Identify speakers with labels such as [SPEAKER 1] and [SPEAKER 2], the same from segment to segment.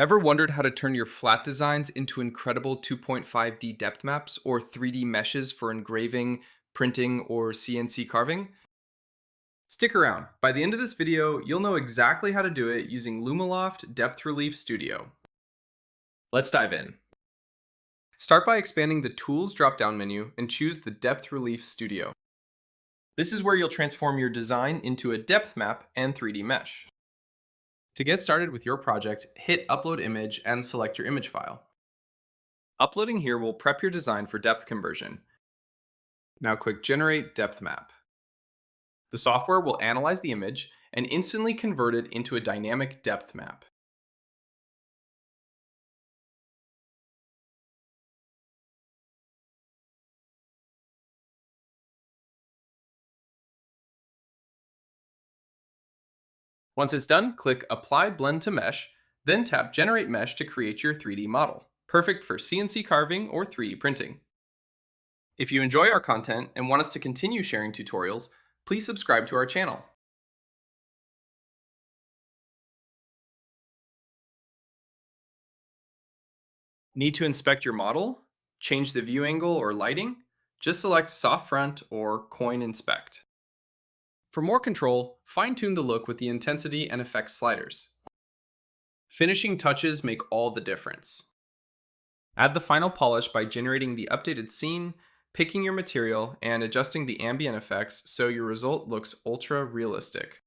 [SPEAKER 1] Ever wondered how to turn your flat designs into incredible 2.5D depth maps or 3D meshes for engraving, printing, or CNC carving? Stick around. By the end of this video, you'll know exactly how to do it using Luma-Loft Depth Relief Studio. Let's dive in. Start by expanding the Tools drop-down menu and choose the Depth Relief Studio. This is where you'll transform your design into a depth map and 3D mesh. To get started with your project, hit Upload Image and select your image file. Uploading here will prep your design for depth conversion. Now click Generate Depth Map. The software will analyze the image and instantly convert it into a dynamic depth map. Once it's done, click Apply Blend to Mesh, then tap Generate Mesh to create your 3D model, perfect for CNC carving or 3D printing. If you enjoy our content and want us to continue sharing tutorials, please subscribe to our channel. Need to inspect your model? Change the view angle or lighting? Just select Soft Front or Coin Inspect. For more control, fine-tune the look with the intensity and effects sliders. Finishing touches make all the difference. Add the final polish by generating the updated scene, picking your material, and adjusting the ambient effects so your result looks ultra realistic.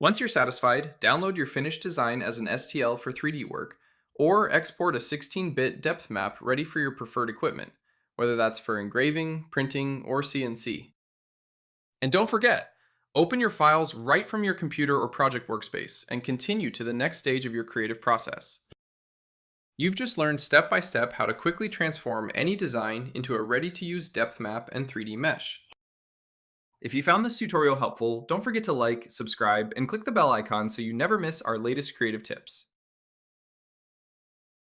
[SPEAKER 1] Once you're satisfied, download your finished design as an STL for 3D work, or export a 16-bit depth map ready for your preferred equipment, whether that's for engraving, printing, or CNC. And don't forget, open your files right from your computer or project workspace and continue to the next stage of your creative process. You've just learned step by step how to quickly transform any design into a ready-to-use depth map and 3D mesh. If you found this tutorial helpful, don't forget to like, subscribe, and click the bell icon so you never miss our latest creative tips.